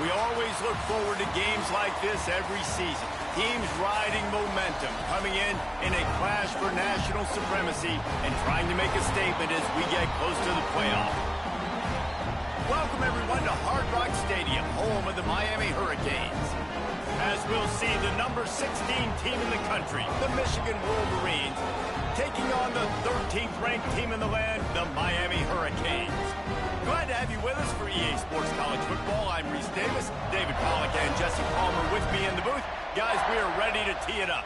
We always look forward to games like this every season. Teams riding momentum, coming in a clash for national supremacy and trying to make a statement as we get close to the playoff. Welcome, everyone, to Hard Rock Stadium, home of the Miami Hurricanes. As we'll see, the number 16 team in the country, the Michigan Wolverines, taking on the 13th ranked team in the land, the Miami Hurricanes. Glad to have you with us for EA Sports College Football. I'm Reese Davis, David Pollack, and Jesse Palmer with me in the booth. Guys, we are ready to tee it up.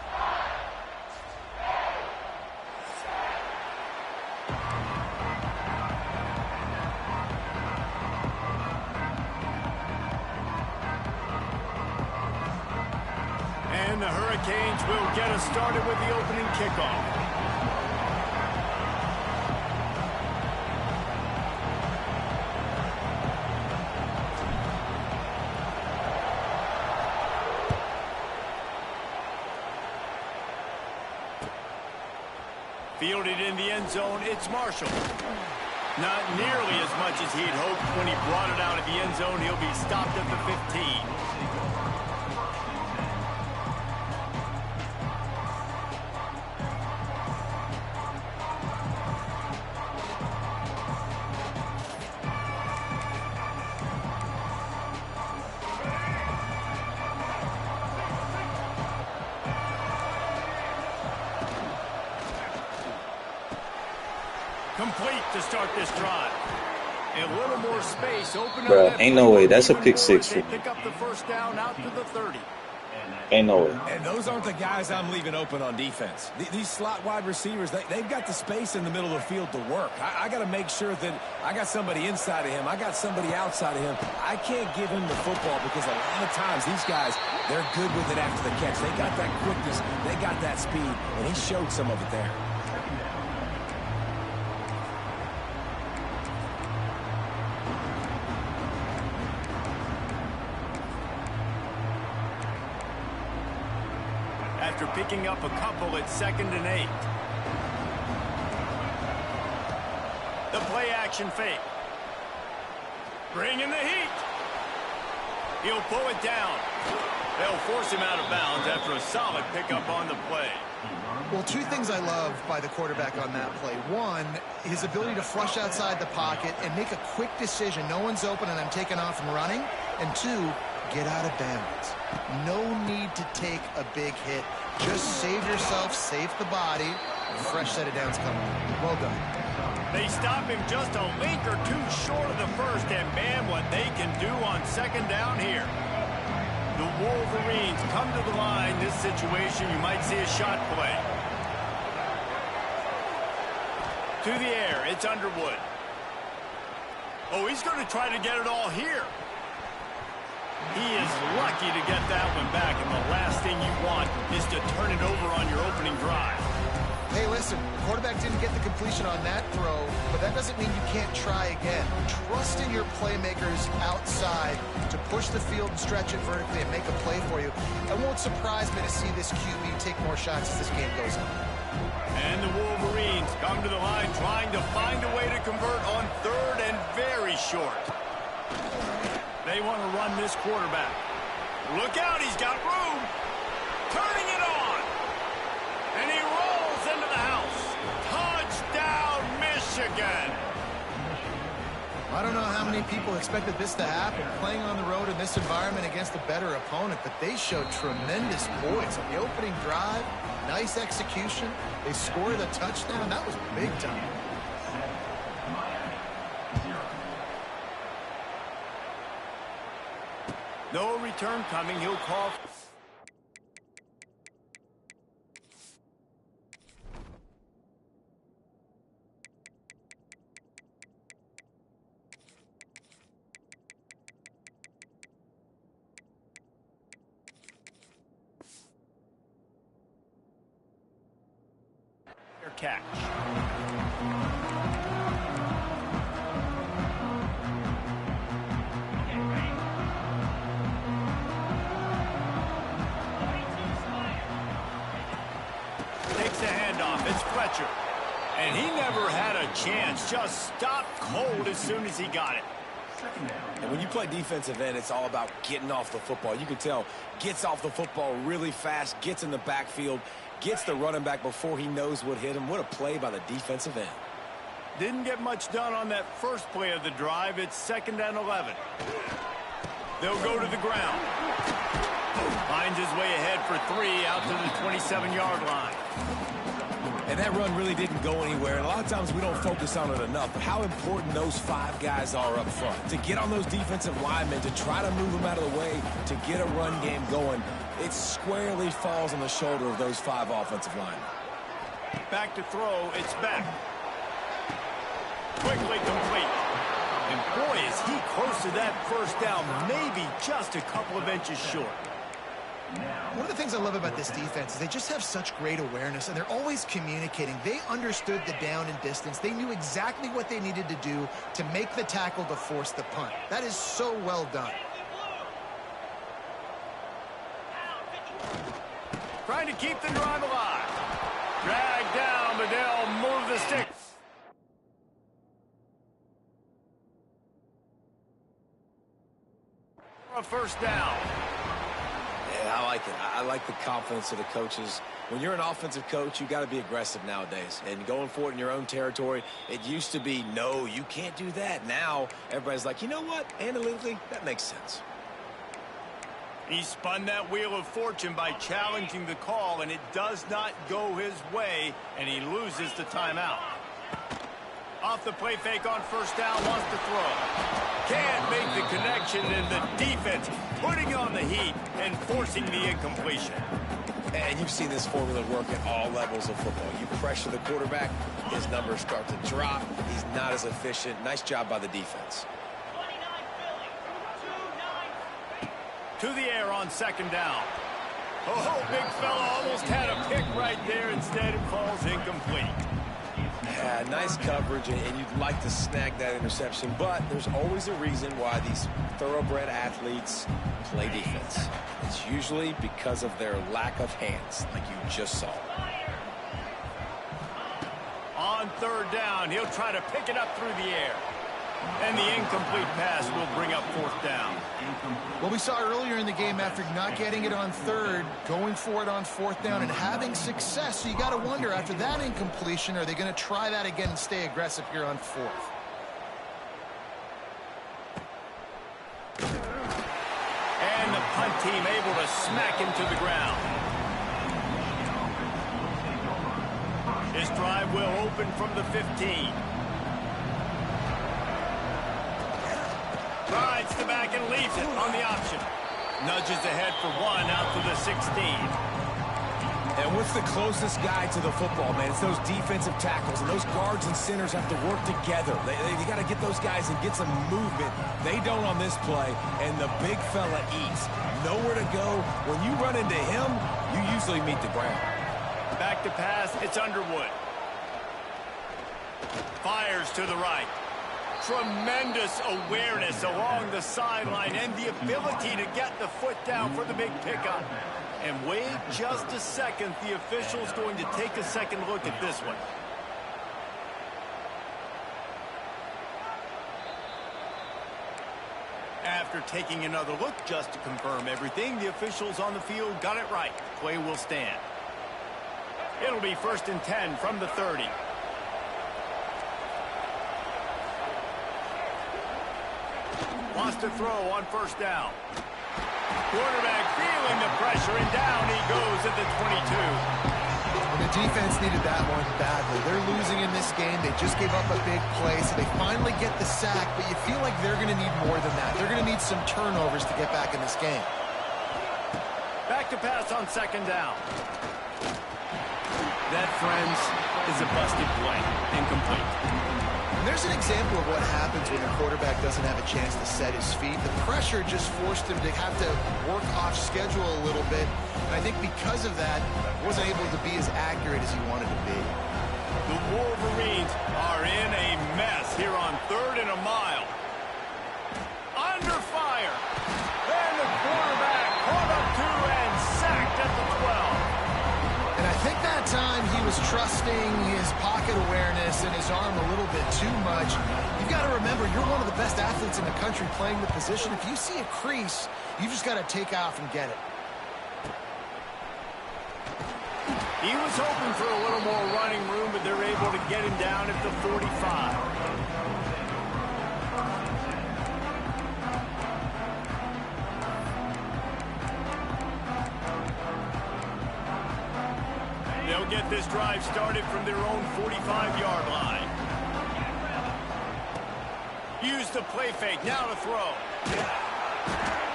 And the Hurricanes will get us started with the opening kickoff. Fielded in the end zone, it's Marshall. Not nearly as much as he'd hoped when he brought it out of the end zone. He'll be stopped at the 15. Complete to start this drive. A little more space. Open Bro, up. ain't no way. That's a pick six for me. Pick up the first down out to the 30. Ain't no way. And those aren't the guys I'm leaving open on defense. These slot wide receivers, they've got the space in the middle of the field to work. I got to make sure that I got somebody inside of him. I got somebody outside of him. I can't give him the football because a lot of times these guys, they're good with it after the catch. They got that quickness. They got that speed. And he showed some of it there. After picking up a couple, it's 2nd and 8. The play action fake. Bringing the heat. He'll pull it down. They'll force him out of bounds after a solid pickup on the play. Well, two things I love by the quarterback on that play. One, his ability to flush outside the pocket and make a quick decision. No one's open and I'm taking off and running. And two, get out of bounds. No need to take a big hit. Just save yourself, save the body. Fresh set of downs coming. Well done. They stop him just a link or two short of the first, and man, what they can do on 2nd down here. The Wolverines come to the line. This situation, you might see a shot play. To the air, it's Underwood. Oh, he's going to try to get it all here. He is lucky to get that one back, and the last thing you want is to turn it over on your opening drive. Hey, listen, the quarterback didn't get the completion on that throw, but that doesn't mean you can't try again. Trust in your playmakers outside to push the field and stretch it vertically and make a play for you. It won't surprise me to see this QB take more shots as this game goes on. And the Wolverines come to the line trying to find a way to convert on 3rd and very short. They want to run this quarterback. Look out, he's got room. Turning it on. And he rolls into the house. Touchdown, Michigan. I don't know how many people expected this to happen, playing on the road in this environment against a better opponent, but they showed tremendous poise on the opening drive. Nice execution. They scored a touchdown. That was big time. No return coming. He'll call. Catch. Takes the handoff. It's Fletcher. And he never had a chance. Just stopped cold as soon as he got it. And when you play defensive end, it's all about getting off the football. You can tell, gets off the football really fast, gets in the backfield, gets the running back before he knows what hit him. What a play by the defensive end. Didn't get much done on that first play of the drive. It's 2nd and 11. They'll go to the ground. Finds his way ahead for 3 out to the 27-yard line. And that run really didn't go anywhere. And a lot of times we don't focus on it enough. But how important those 5 guys are up front. To get on those defensive linemen, to try to move them out of the way, to get a run game going, it squarely falls on the shoulder of those 5 offensive linemen. Back to throw. It's back. Quickly complete. And boy, is he close to that first down. Maybe just a couple of inches short. One of the things I love about this defense is they just have such great awareness, and they're always communicating. They understood the down and distance. They knew exactly what they needed to do to make the tackle to force the punt. That is so well done. Trying to keep the drive alive. Drag down, but they'll move the stick. A first down. Yeah, I like it. I like the confidence of the coaches. When you're an offensive coach, you got to be aggressive nowadays. And going for it in your own territory, it used to be, no, you can't do that. Now, everybody's like, you know what? Analytically, that makes sense. He spun that wheel of fortune by challenging the call, and it does not go his way, and he loses the timeout. Off the play fake on first down, wants to throw. Can't make the connection, and the defense putting on the heat and forcing the incompletion. And you've seen this formula work at all levels of football. You pressure the quarterback, his numbers start to drop. He's not as efficient. Nice job by the defense. To the air on second down. Oh, big fella almost had a pick right there. Instead, it falls incomplete. Yeah, nice coverage, and you'd like to snag that interception, but there's always a reason why these thoroughbred athletes play defense. It's usually because of their lack of hands, like you just saw. On third down, he'll try to pick it up through the air. And the incomplete pass will bring up fourth down. Well, we saw earlier in the game, after not getting it on third, going for it on fourth down and having success. So you got to wonder, after that incompletion, are they going to try that again and stay aggressive here on fourth? And the punt team able to smack him to the ground. His drive will open from the 15. Rides the back and leaves it on the option. Nudges ahead for 1 out to the 16. And what's the closest guy to the football, man? It's those defensive tackles, and those guards and centers have to work together. They got to get those guys and get some movement. They don't on this play, and the big fella eats. Nowhere to go. When you run into him, you usually meet the ground. Back to pass, it's Underwood. Fires to the right. Tremendous awareness along the sideline and the ability to get the foot down for the big pickup. And wait just a second, the official's going to take a second look at this one. After taking another look just to confirm everything, the officials on the field got it right. Play will stand. It'll be 1st and 10 from the 30. Wants to throw on first down. Quarterback feeling the pressure, and down he goes at the 22. And the defense needed that one badly. They're losing in this game. They just gave up a big play, so they finally get the sack, but you feel like they're going to need more than that. They're going to need some turnovers to get back in this game. Back to pass on second down. That, friends, is a busted play. Incomplete. And there's an example of what happens when the quarterback doesn't have a chance to set his feet. The pressure just forced him to have to work off schedule a little bit. And I think because of that, wasn't able to be as accurate as he wanted to be. The Wolverines are in a mess here on 3rd and a mile. Under fire. And the quarterback caught up to and sacked at the 12. And I think that time he was was trusting his pocket awareness and his arm a little bit too much. You've got to remember, you're one of the best athletes in the country playing the position. If you see a crease, you just got to take off and get it. He was hoping for a little more running room, but they're able to get him down at the 45. They'll get this drive started from their own 45-yard line. Use the play fake, now to throw.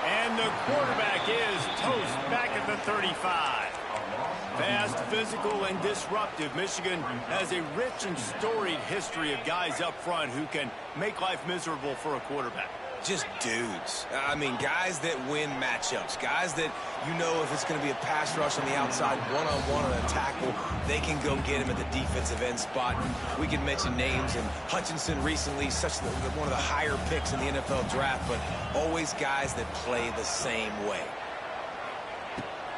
And the quarterback is toast back at the 35. Fast, physical, and disruptive. Michigan has a rich and storied history of guys up front who can make life miserable for a quarterback. Just dudes. I mean, guys that win matchups. Guys that, you know, if it's going to be a pass rush on the outside, one-on-one on a tackle, they can go get him at the defensive end spot. We can mention names, and Hutchinson recently, one of the higher picks in the NFL draft, but always guys that play the same way.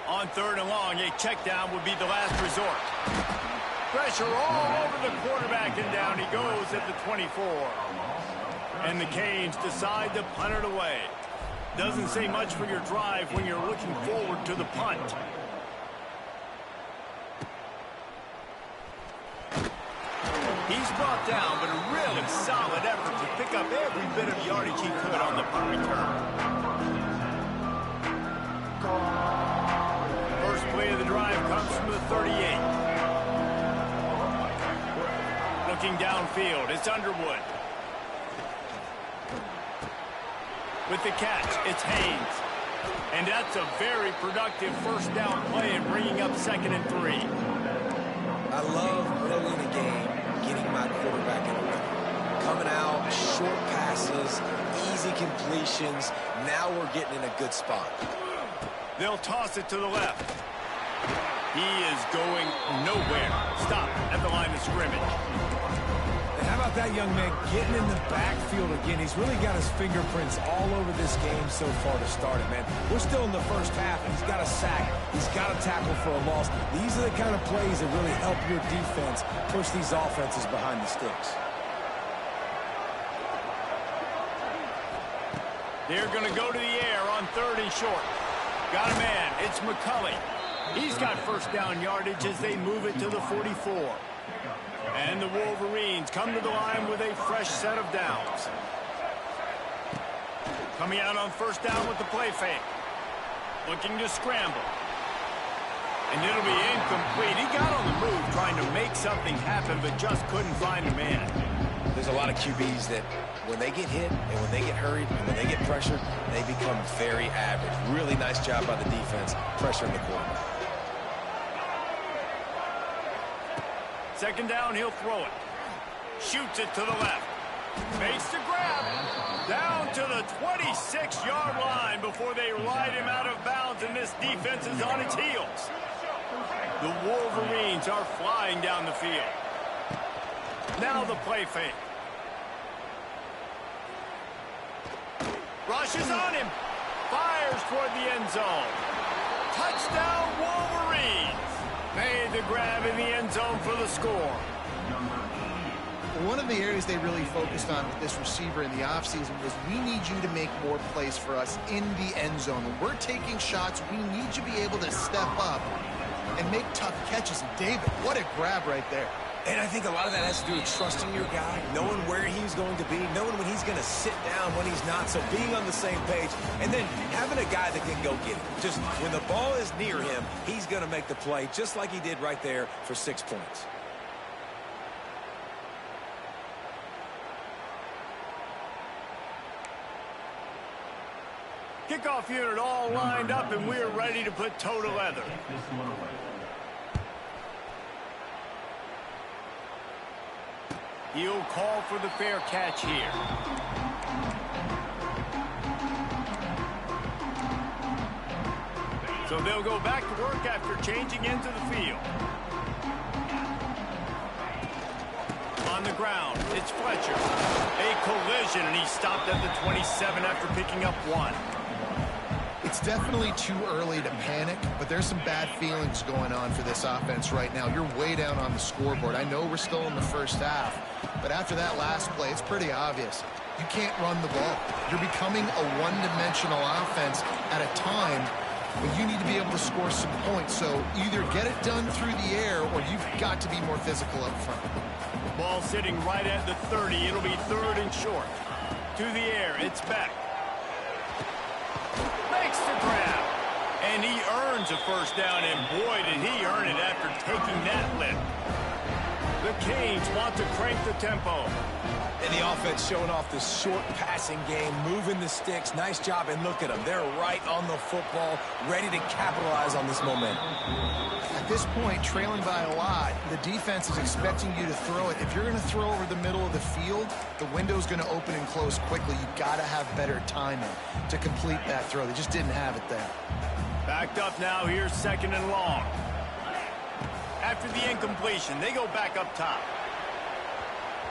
On 3rd and long, a check down would be the last resort. Pressure all over the quarterback, and down he goes at the 24. And the Canes decide to punt it away. Doesn't say much for your drive when you're looking forward to the punt. He's brought down, but a really solid effort to pick up every bit of yardage he could on the punt return. First play of the drive comes from the 38. Looking downfield, it's Underwood. With the catch, it's Haynes. And that's a very productive first down play and bringing up 2nd and 3. I love early in the game getting my quarterback in a rhythm. Coming out, short passes, easy completions. Now we're getting in a good spot. They'll toss it to the left. He is going nowhere. Stop at the line of scrimmage. And how about that young man getting in the backfield again? He's really got his fingerprints all over this game so far to start it, man. We're still in the first half. He's got a sack. He's got a tackle for a loss. These are the kind of plays that really help your defense push these offenses behind the sticks. They're going to go to the air on 3rd and short. Got a man. It's McCulley. He's got first down yardage as they move it to the 44. And the Wolverines come to the line with a fresh set of downs. Coming out on first down with the play fake. Looking to scramble. And it'll be incomplete. He got on the move trying to make something happen, but just couldn't find a man. There's a lot of QBs that when they get hit and when they get hurried and when they get pressured, they become very average. Really nice job by the defense pressuring the quarterback. 2nd down, he'll throw it. Shoots it to the left. Makes the grab. Down to the 26-yard line before they ride him out of bounds, and this defense is on its heels. The Wolverines are flying down the field. Now the play fake. Rushes on him. Fires toward the end zone. Touchdown, Wolverines. Made the grab in the end zone for the score. One of the areas they really focused on with this receiver in the offseason was we need you to make more plays for us in the end zone. When we're taking shots, we need you to be able to step up and make tough catches. And David, what a grab right there. And I think a lot of that has to do with trusting your guy, knowing where he's going to be, knowing when he's going to sit down, when he's not, so being on the same page, and then having a guy that can go get it. Just when the ball is near him, he's going to make the play, just like he did right there for 6 points. Kickoff unit all lined up, and we're ready to put toe to leather. He'll call for the fair catch here. So they'll go back to work after changing into the field. On the ground, it's Fletcher. A collision, and he stopped at the 27 after picking up 1. It's definitely too early to panic, but there's some bad feelings going on for this offense right now. You're way down on the scoreboard. I know we're still in the first half, but after that last play, it's pretty obvious. You can't run the ball. You're becoming a one-dimensional offense at a time when you need to be able to score some points. So either get it done through the air or you've got to be more physical up front. Ball sitting right at the 30. It'll be 3rd and short. To the air, it's back. Makes the grab. And he earns a first down, and boy, did he earn it after taking that lift. The Canes want to crank the tempo. And the offense showing off the short passing game, moving the sticks. Nice job, and look at them. They're right on the football, ready to capitalize on this momentum. At this point, trailing by a lot, the defense is expecting you to throw it. If you're going to throw over the middle of the field, the window's going to open and close quickly. You've got to have better timing to complete that throw. They just didn't have it there. Backed up now, here's 2nd and long. After the incompletion, they go back up top.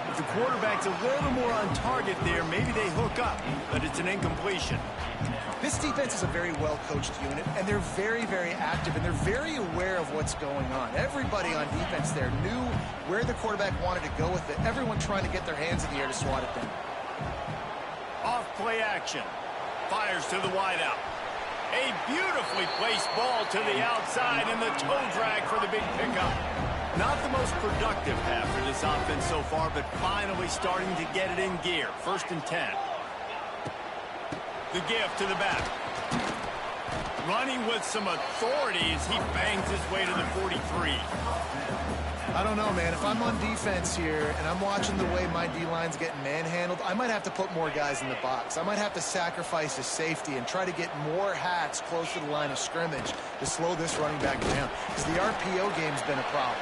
If the quarterback's a little more on target there, maybe they hook up, but it's an incompletion. This defense is a very well-coached unit, and they're very, very active, and they're very aware of what's going on. Everybody on defense there knew where the quarterback wanted to go with it. Everyone trying to get their hands in the air to swat it down. Off play action. Fires to the wideout. A beautifully placed ball to the outside, and the toe drag for the big pickup. Not the most productive half for this offense so far, but finally starting to get it in gear. 1st and 10. The gift to the back. Running with some authority as he bangs his way to the 43. I don't know, man. If I'm on defense here and I'm watching the way my D-line's getting manhandled, I might have to put more guys in the box. I might have to sacrifice a safety and try to get more hats close to the line of scrimmage to slow this running back down, because the RPO game's been a problem.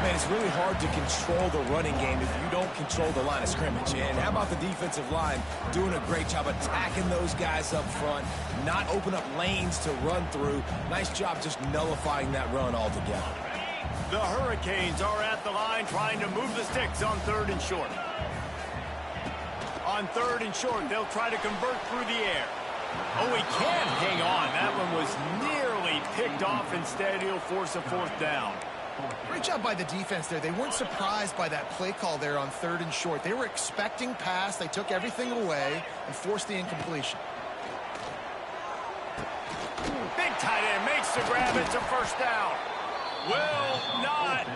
Man, it's really hard to control the running game if you don't control the line of scrimmage. And how about the defensive line doing a great job attacking those guys up front, not open up lanes to run through. Nice job just nullifying that run altogether. The Hurricanes are at the line trying to move the sticks on 3rd and short. On 3rd and short, they'll try to convert through the air. Oh, he can't hang on. That one was nearly picked off. Instead, he'll force a 4th down. Great job by the defense there. They weren't surprised by that play call there on 3rd and short. They were expecting pass. They took everything away and forced the incompletion. Big tight end makes the grab. It's a 1st down. Will not